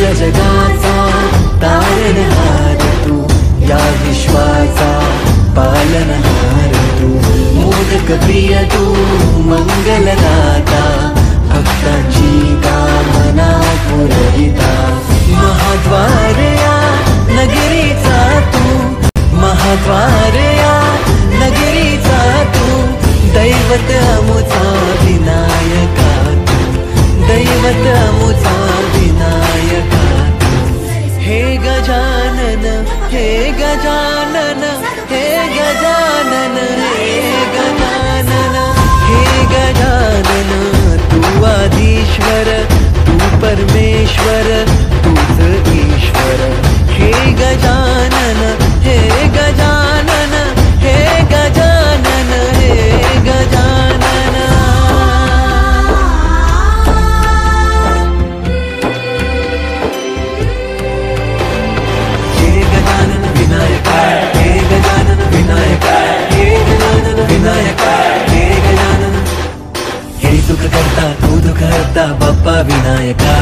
सगळ्या जगाचा तारणहार तू, या विश्वाचा पालनहार तू, मोदक प्रिय तू, मंगलदाता, भक्तांची कामना पुरविता, महाद्वार या नगरीचा तू, महाद्वार या नगरीचा तू, दैवत अमुचा विनायका तू, दैवत अमुचा विनायका तू। हे गजानन, हे गजानन, हे गजानन, हे गजानन, हे गजानन, तू आदिश्वर, तू परमेश्वर, तूच ईश्वर। हे गजानन, हे गजानन, हे गजानन, हे गजानन। हे गजानन विनायका, हे गजानन विनायका, हे गजानन विनायका, हे गजानन। हे सुख करता तू दुःख हरता बाप्पा विनायका,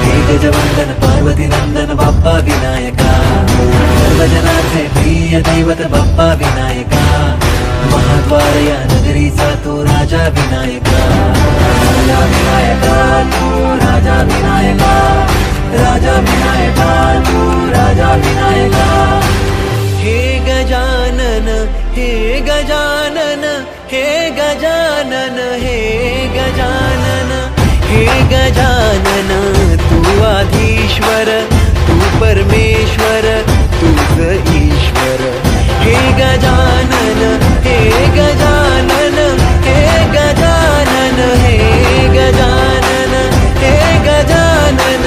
हे गजवंदन पार्वती नंदन बाप्पा विनायका, सर्वजनांचे प्रिय दैवत बाप्पा विनायका, महाद्वार या नगरीचा तू राजा विनायका, राजा विनायका तू राजा विनायका, राजा विनायका तू राजा विनायका। हे गजानन, हे गजानन, हे गजानन, हे गजानन, हे गजानन, तू आधीश्वर, तू परमेश्वर, तूच ईश्वर। हे गजानन, हे गजानन, हे गजानन, हे गजानन, हे गजानन,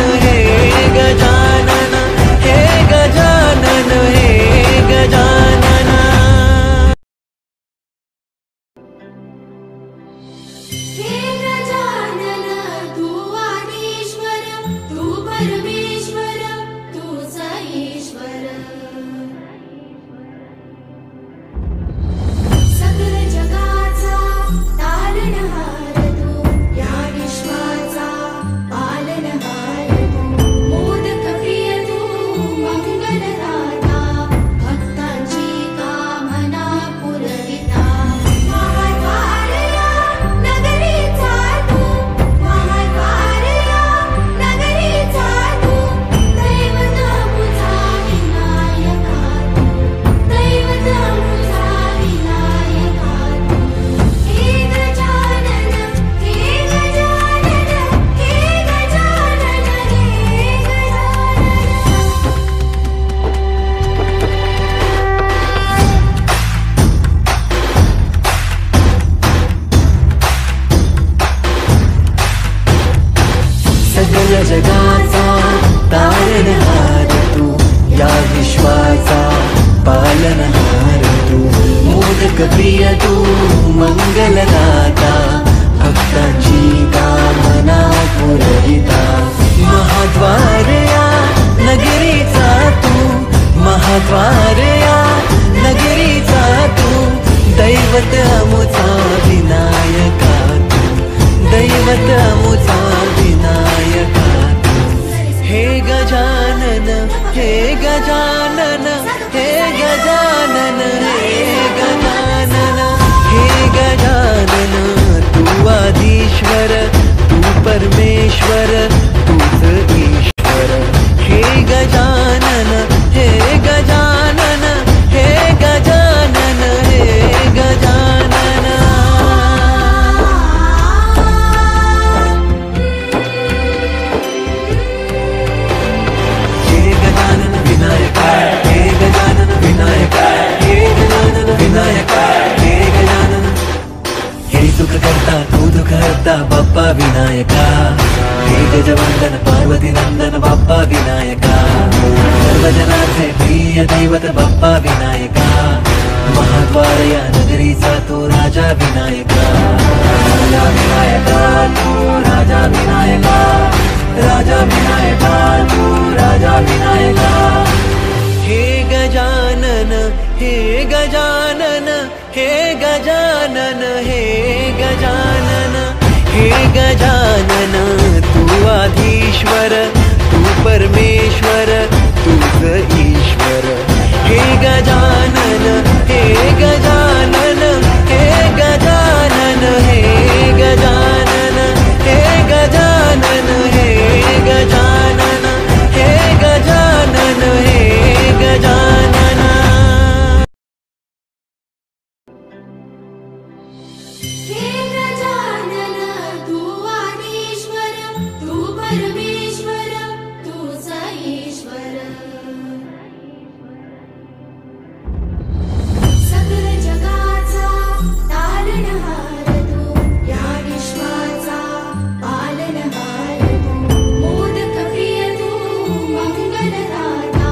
हे गजानन, हे गजानन, हे गजानन। हे गजानन, तू आदिश्वर, तू परमेश्वर, तूच ईश्वर। सगळ जगाचा तारणहार तू, या विश्वाचा पालनहार तू, मोदक प्रिय तू, मंगलदाता, भक्तांची कामना पुरविता, महाद्वार या नगरीचा तू, महाद्वार या नगरीचा तू, दैवत अमुचा विनायका तू, दैवत अमुचा विनायका तू। हे गजानन, हे गजानन, हे गजानन, हे गजानन। सगळ्या जगाचा तारणहार तू, या विश्वाचा पालनहार तू, मोदक प्रिय तू, मंगलदाता, भक्तांची कामना पुरविता, महाद्वार या नगरीचा तू, महाद्वार या नगरीचा तू, दैवत अमुचा विनायका तू, दैवत अमुचा विनायका तू। हे गजानन, हे गजानन, हे गजानन, हे गजानन, हे गजानन, तू आदिश्वर, तू परमेश्वर, तूच ईश्वर। हे गजानन, हे गजानन, हे गजानन, हे गजानन। हे गजानन विनायका, हे गजानन विनायका, हे गजानन विनायका, हे गजानन। हे सुख करता तू दुःख हरता बाप्पा विनायका, हे गजवंदन पार्वती नंदन बाप्पा विनायका, सर्वजनांचे प्रिय दैवत बाप्पा विनायका, महाद्वार या नगरीचा तू राजा विनायका, राजा विनायका तू राजा विनायका, राजा विनायका तू राजा विनायका। हे गजानन, हे गजानन, हे गजानन, हे गजानन, हे गजानन, तू आधीश्वर, तू परमेश्वर तूच ईश्वर. हे गजानन हे गजानन हे गजानन हे गजानन हे गजानन हे गजानन हे गजानन हे गजानन. हे गजानन तू आदिश्वर तू परमेश्वर तूच ईश्वर. सकल जगाचा तारणहार तू या विश्वाचा पालनहार तू. मोदक प्रिय तू मंगलदाता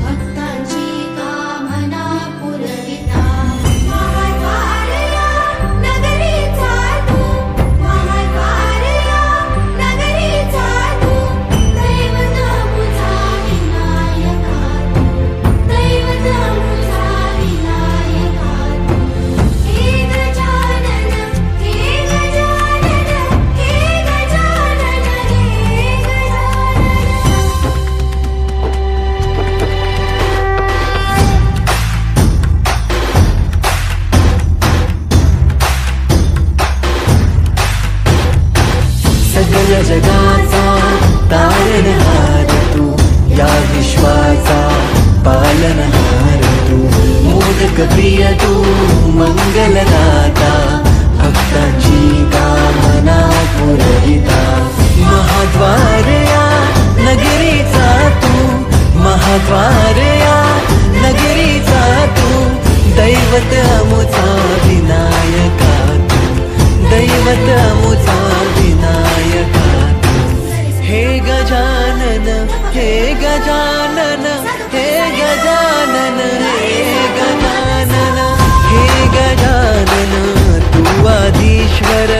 भक्तांची कामना पुरविता. महाद्वारया नगरीचा तू महाद्वारया नगरीचा तू. दैवत मुझा विनायका तू दैवत मुझा विनायका तू. हे गजानन हे गजानन हे गजानन हे सगळ जगाचा तारणहार तू या विश्वाचा पालनहार तू. मोदक प्रिय तू मंगलदाता भक्तांची कामना पुरविता. महाद्वारया नगरीचा तू महाद्वारया नगरीचा तू. दैवत अमुचा विनायका तू दैवत अमुचा विनायका तू. हे गजानन हे गजानन हे गजानन हे गजानन हे गजानन तू आदिश्वर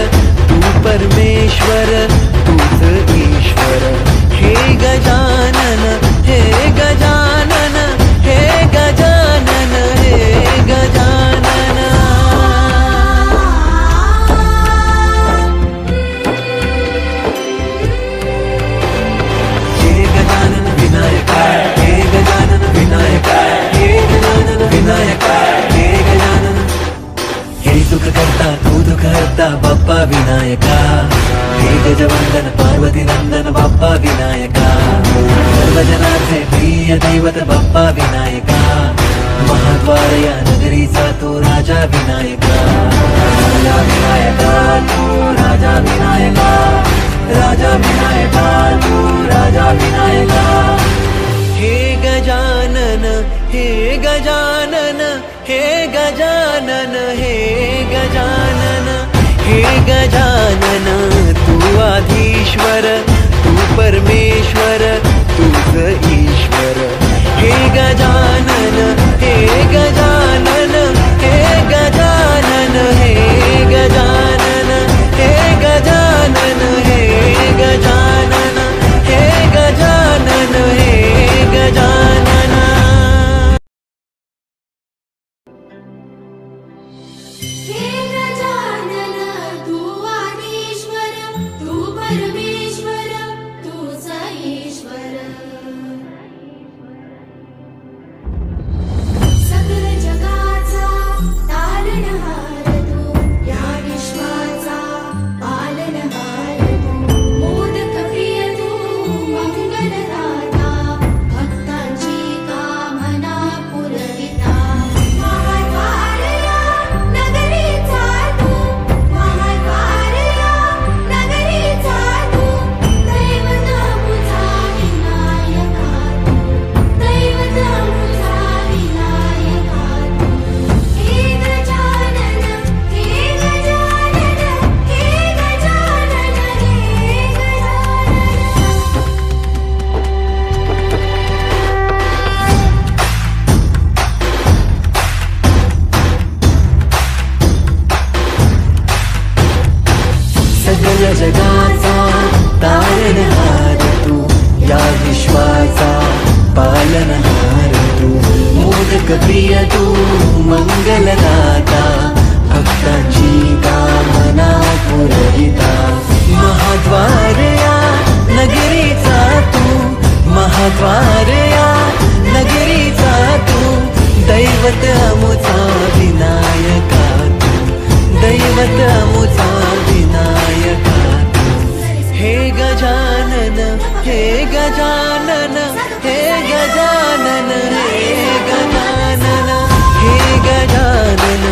तू परमेश्वर तूच ईश्वर. हे गजानन हे गजानन हे गजानन हे गजानन. हे गजानन विनायका हे गजानन विनायका हे गजानन विनायका हे गजानन. हे सुख करता तू दुःख हरता बाप्पा विनायका. हे गजवंदन पार्वती नंदन बाप्पा विनायका. सर्वजनाचे प्रिय दैवत बाप्पा विनायका. महाद्वारया नगरीचा तो राजा विनायका. राजा विनायका तू राजा विनायका. राजा विनायका तू राजा विनायका. हे गजानन हे गजानन हे गजानन हे गजानन हे गजानन तू आदिश्वर तू परमेश्वर तूच ईश्वर. हे गजानन हे गजानन हे गजानन हे गजानन हे गजानन हे गजानन हे गजानन हे गजानन. हे गजानन तू आदिश्वर तू परमेश्वर तूच ईश्वर. सकल जगाचा तारणहार तू या विश्वाचा पालनहार तू. मोदक प्रिय तू मंगलदाता भक्तांची कामना पुरविता. महाद्वारया नगरीचा तू महाद्वारया नगरीचा तू. दैवत मुझा विनायका तू दैवत मुझा विनायका तू. हे गजानन हे गजानन हे गजानन हे सगळ जगाचा तारणहार तू या विश्वाचा पालनहार तू. मोदक प्रिय तू मंगलदाता भक्तांची कामना पुरविता. महाद्वारया नगरीचा तू दैवत अमुचा विनायका हे गजानन हे गजानन हे गजानन हे गजानन हे गजानन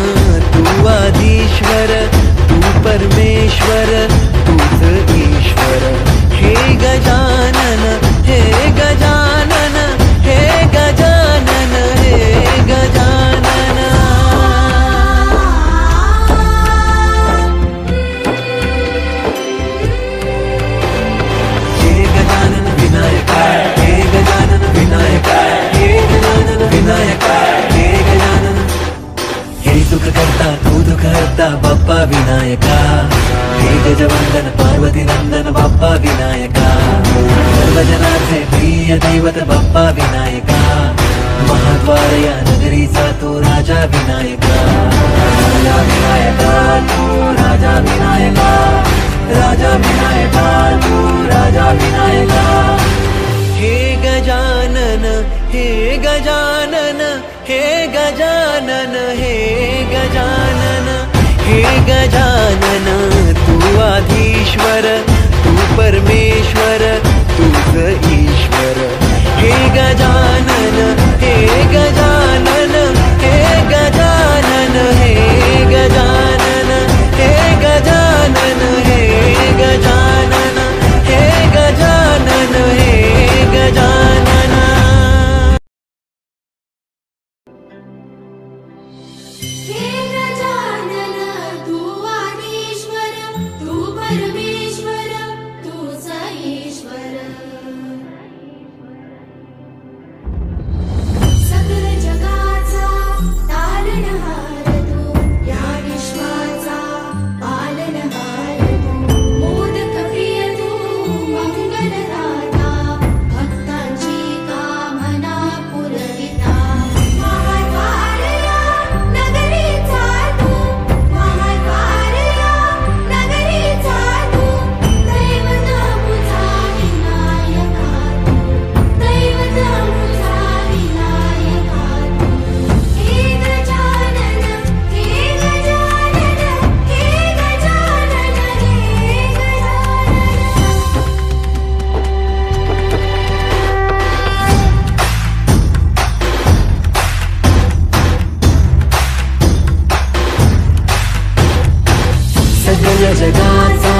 तू आदिश्वर तू परमेश्वर तूच ईश्वर हे गजानन हे गजानन हे गजानन हे गजानन हे गजानन विनायका हे गजानन विनायका हे गजानन विनायका हे गजानन हे सुख करता तू दुख हरता बाप्पा विनायका हे गजवंदन पार्वती नंदन बाप्पा विनायका सर्वजनाचे प्रिय दैवत बाप्पा विनायका महाद्वार या नगरीचा तो राजा विनायका राजा विनायका तू राजा विनायका राजा विनायका तू राजा विनायका हे गजानन हे गजानन हे गजानन हे गजानन हे गजानन तू आधीश्वर तू परमेश्वर तूच ईश्वर हे गजानन हे गजानन हे गजानन हे गजानन हे गजानन हे गजानन हे गजानन हे गजानन हे गजानन तू आदिश्वर तू परमेश्वर तूच ईश्वर सकल जगाचा तारणहार तू या विश्वाचा पालनहार तू मोदक प्रिय तू मंगलदाता भक्तांची कामना पुरविता महाद्वार या नगरीचा तू महाद्वार या नगरीचा तू दैवत अमुचा विनायका तू दैवत अमुचा विनायका तू हे गजानन हे गजानन हे गजानन हे गजानन सगळ्या जगाचा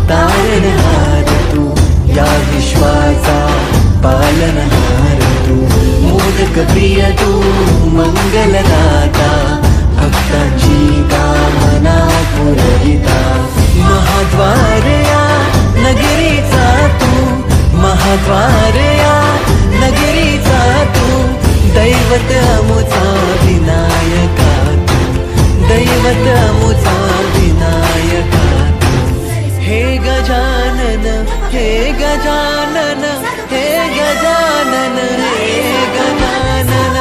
तारणहार तू या विश्वाचा पालनहार तू मोदक प्रिय तू मंगलदाता भक्तांची कामना पुरविता महाद्वार या नगरीचा तू महाद्वार या नगरीचा तू दैवत अमुचा विनायका तू दैवत अमुचा विनायका हे गजानन हे गजानन हे गजानन हे गजानन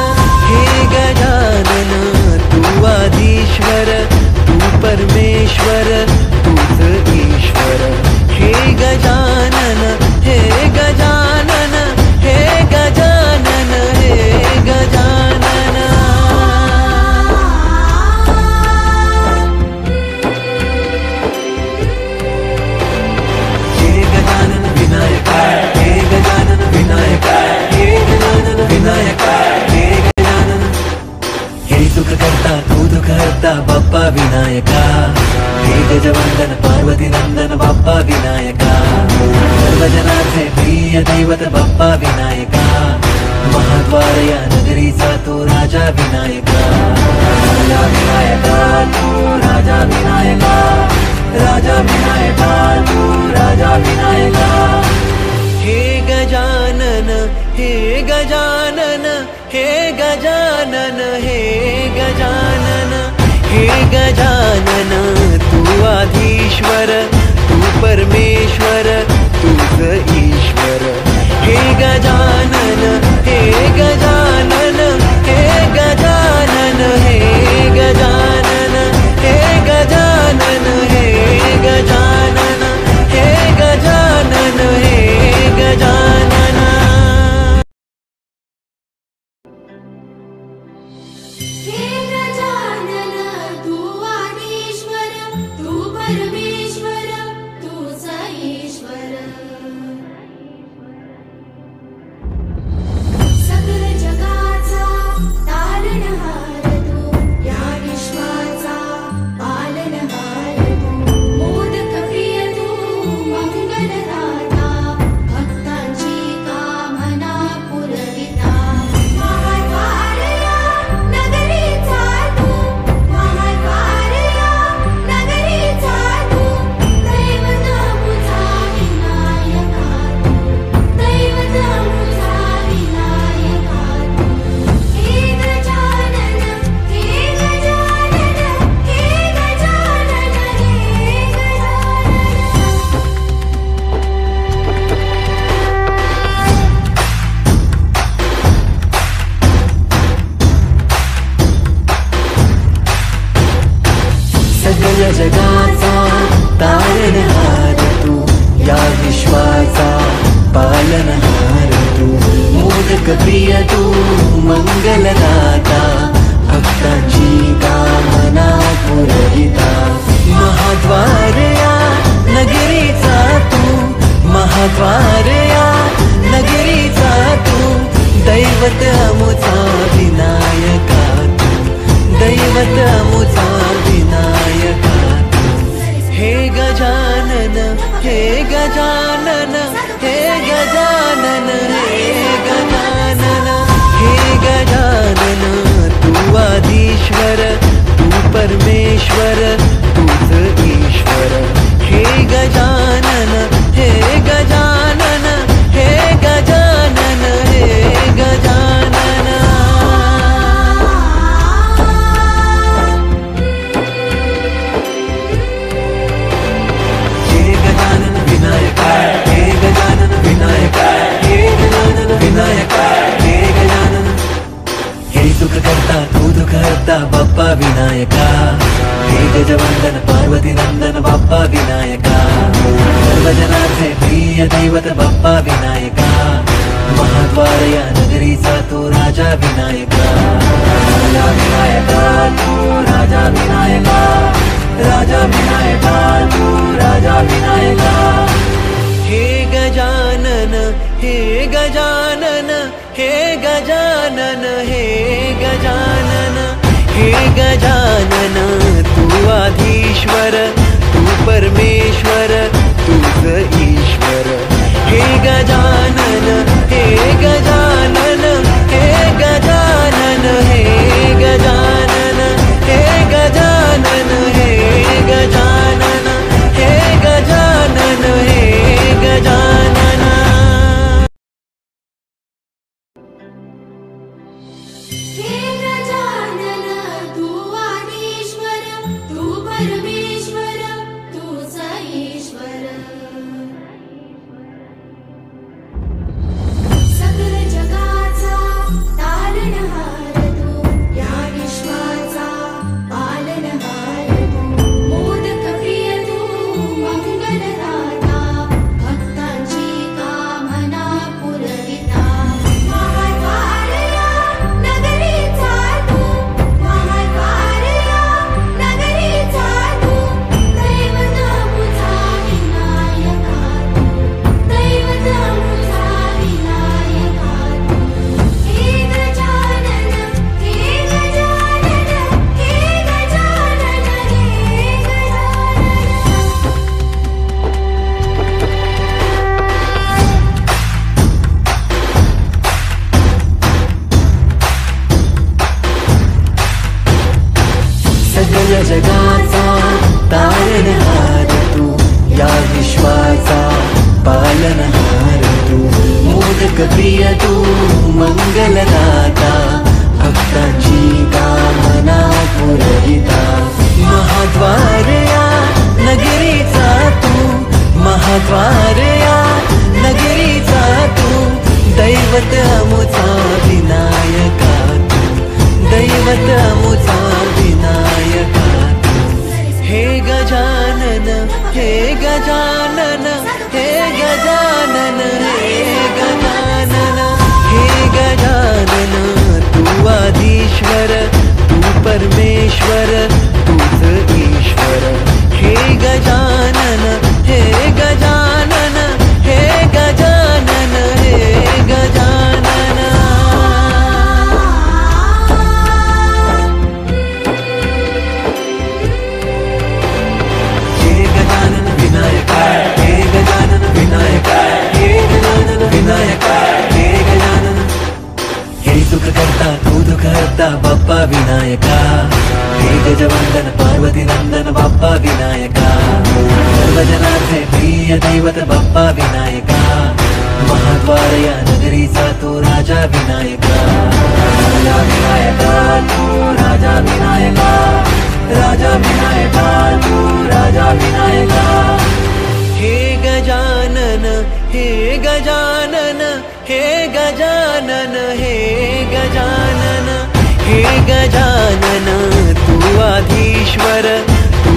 हे गजानन तू आदिश्वर तू परमेश्वर तूच ईश्वर हे गजानन हे गजानन हे गजानन हे गजानन हे गजानन विनायका हे गजानन विनायका हे गजानन विनायका हे गजानन हे सुख करता तू दुख हरता बाप्पा विनायका हे गजवंदन पार्वती नंदन बाप्पा विनायका सर्वजनाचे प्रिय दैवत बाप्पा विनायका महाद्वार या नगरीचा तो राजा विनायका राजा विनायका तू राजा विनायका राजा विनायका तू राजा विनायका हे गजानन हे गजानन हे गजानन हे गजानन हे गजानन तू आधीश्वर तू परमेश्वर तूच ईश्वर हे गजानन हे गजानन हे गजानन हे गजानन हे गजानन हे गजानन हे गजानन हे गजानन हे गजानन तू आदिश्वर सकल जगाचा तारणहार तू, या विश्वाचा पालनहार तू, मोदक प्रिय तू मंगलदाता, भक्तांची कामना पुरविता, महाद्वार या नगरीचा तू, महाद्वार या नगरीचा तू, दैवत अमुचा विनायका तू, दैवत अमुचा विनायका तू. हे गजानन, हे गजानन, हे गजानन, हे गजानन, हे गजानन, तू आधीश्वर, तू परमेश्वर, तूच ईश्वर. हे गजानन, हे गजानन, हे गजानन, हे गजानन. हे गजानन विनायक, हे गजानन विनायक, हे गजानन विनायक, हे गजानन. हे सुख करता तू दुःख हरता बाप्पा विनायका, हे गजवंदन पार्वती नंदन बाप्पा विनायका, सर्वजनांचे प्रिय दैवत बाप्पा विनायका, महाद्वार या नगरीचा तू राजा विनायका, राजा विनायका तू राजा विनायका, राजा विनायका तू राजा विनायका. हे गजानन, हे गजानन, हे गजानन, हे गजानन, हे गजानन, तू आधीश्वर, तू परमेश्वर, तूच ईश्वर. हे गजानन, हे गजानन, हे गजानन, हे गजानन, हे गजानन, हे गजानन, हे गजानन, हे गजानन. हे गजानन, तू आदिश्वर, तू परमेश्वर, तूच ईश्वर. सकल जगाचा तारणहार तू, या विश्वाचा पालनहार तू, मोदक प्रिय तू मंगलदाता, भक्तांची कामना पुरविता, महाद्वार या नगरीचा तू, महाद्वार या नगरीचा तू, दैवत अमुचा विनायका तू, दैवत अमुचा विनायका तू. हे गजानन, हे गजानन, हे गजानन, हे गजानन. सकल जगाचा तारणहार तू, या विश्वाचा पालनहार तू, मोदक प्रिय तू मंगलदाता, भक्तांची कामना पुरविता, महाद्वार या नगरीचा तू, महाद्वार या नगरीचा तू, दैवत अमुचा विनायका तू, दैवत अमुचा विनायका तू. हे गजानन, हे गजानन, हे गजानन, हे गजानन, हे गजानन, तू आधीश्वर, तू परमेश्वर, तूच ईश्वर. हे गजानन, हे गजानन, हे गजानन, हे गजानन. हे गजानन विनायक, हे गजानन विनायक, हे गजानन विनायक, हे गजानन. हे सुख करता तू दुःख हरता बाप्पा विनायका, हे गजवंदन पार्वती नंदन बाप्पा विनायका, सर्वजनांचे प्रिय दैवत बाप्पा विनायका, महाद्वार या नगरीचा तू राजा विनायका, राजा विनायका तू राजा विनायका, राजा विनायका तू राजा विनायका. हे गजानन, हे गजानन, हे गजानन, हे गजानन, हे गजानन, तू आधीश्वर, तू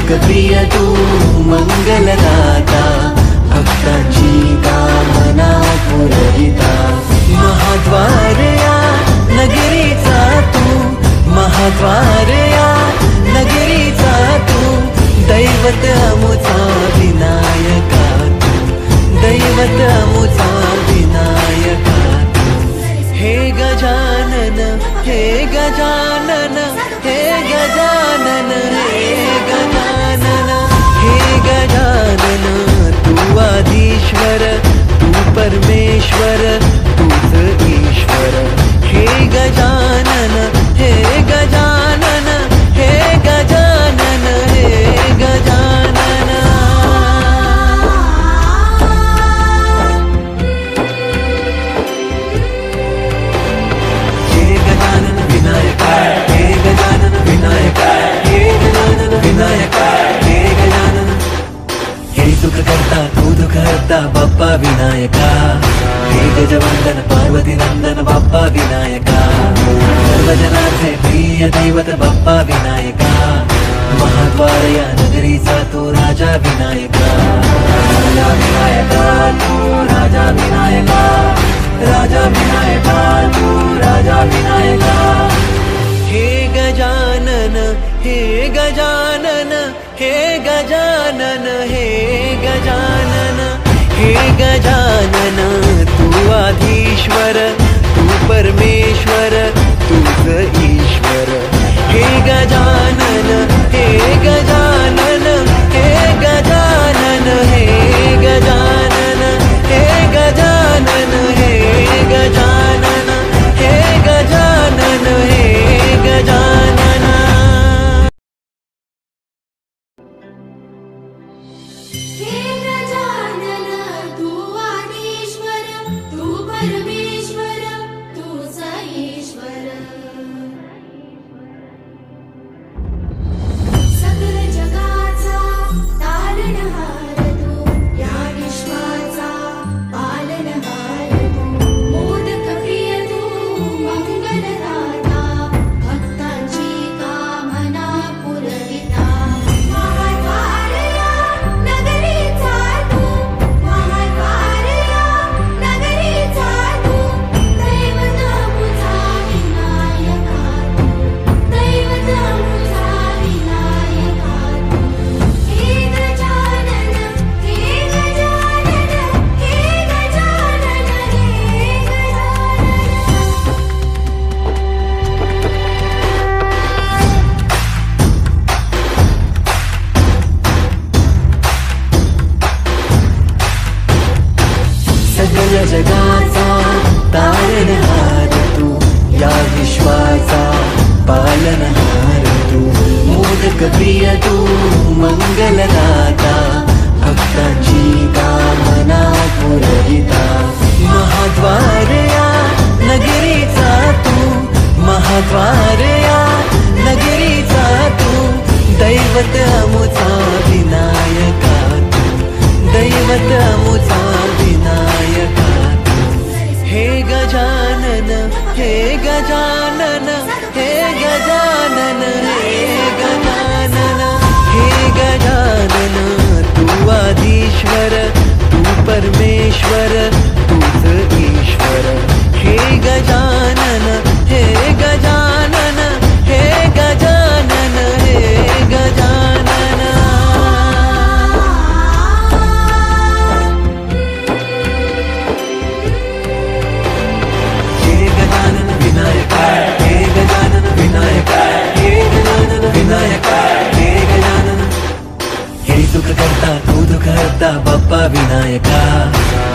मोदक प्रिय तू मंगलदाता भक्तांची कामना पुरविता महाद्वार या नगरीचा तू महाद्वार या नगरीचा तू दैवत अमुचा विनायका तू दैवत अमुचा विनायका हे गजानन हे गजानन हे गजानन हे गजानन हे गजानन तू आधीश्वर तू परमेश्वर तूच ईश्वर हे गजानन हे गजानन हे गजानन हे गजानन हे गजानन विनायका हे गजानन विनायका हे गजानन विनायका हे गजानन हे सुख करता तू दुःख हरता बाप्पा विनायका हे गजवंदन पार्वती नंदन बाप्पा विनायका सर्वजनांचे प्रिय दैवत बाप्पा विनायका महाद्वार या नगरीचा तू राजा विनायका राजा विनायका तू राजा विनायका राजा विनायका तू राजा विनायका हे गजानन हे गजानन हे गजानन हे गजानन हे गजानन तू आधीश्वर तू परमेश्वर तूच ईश्वर हे गजानन हे गजानन हे गजानन हे गजानन हे गजानन हे गजानन हे गजानन हे गजानन हे गजानन तू आदिश्वर तू परमेश्वर तूच ईश्वर सकल जगाचा तारणहार तू या विश्वाचा पालनहार तू मोदक प्रिय तू मंगलदाता भक्तांची कामना पुरविता महाद्वार या नगरीचा तू महाद्वार या नगरीचा तू दैवत अमुचा विनायका तू दैवत अमुचा विनायका तू हे गजानन हे गजानन हे गजानन हे गजानन सकल जगाचा तारणहार तू या विश्वाचा पालनहार तू मोदक प्रिय तू मंगलदाता भक्तांची कामना पुरविता महाद्वार या नगरीचा तू महाद्वार या नगरीचा तू दैवत अमुचा विनायका तू दैवत अमुचा विनायका हे गजानन हे गजानन हे गजानन हे गजानन हे गजानन तू आधीश्वर तू परमेश्वर तूच ईश्वर हे गजानन हे गजानन हे गजानन हे गजानन हे गजानन विनायका हे गजानन विनायका हे गजानन विनायका हे गजानन हे सुख करता तू दुःख हरता बाप्पा विनायका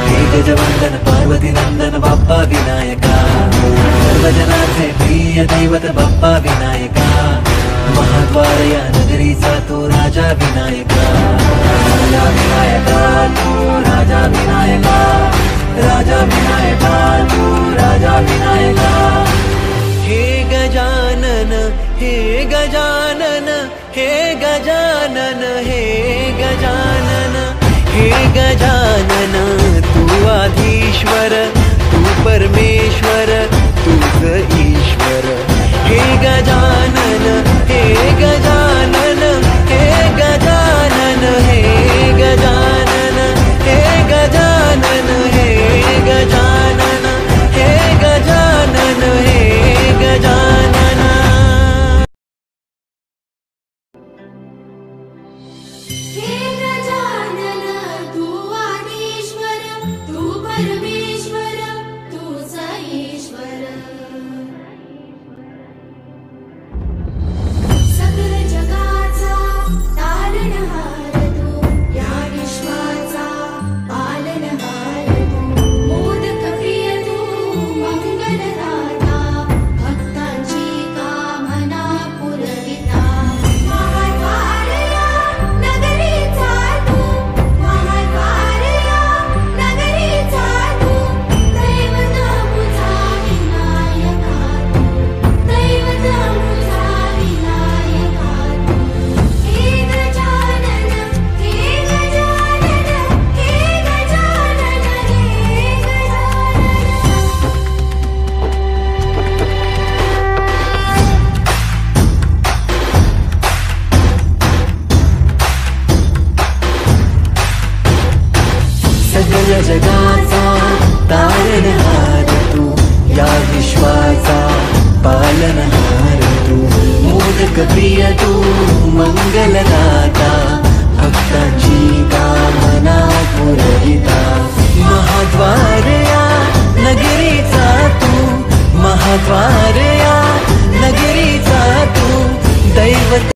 हे गजवंदन पार्वती नंदन बाप्पा विनायका सर्वजनांचे प्रिय दैवत बाप्पा विनायका महाद्वार या नगरीचा तू राजा विनायका राजा विनायका तू राजा विनायका राजा विनायका तू राजा विनायका हे गजानन हे गजानन हे गजानन हे गजानन हे गजानन तू आधीश्वर तू परमेश्वर तूच ईश्वर हे गजानन हे गजानन हे गजानन सकल जगाचा तारणहार तू, या विश्वाचा पालनहार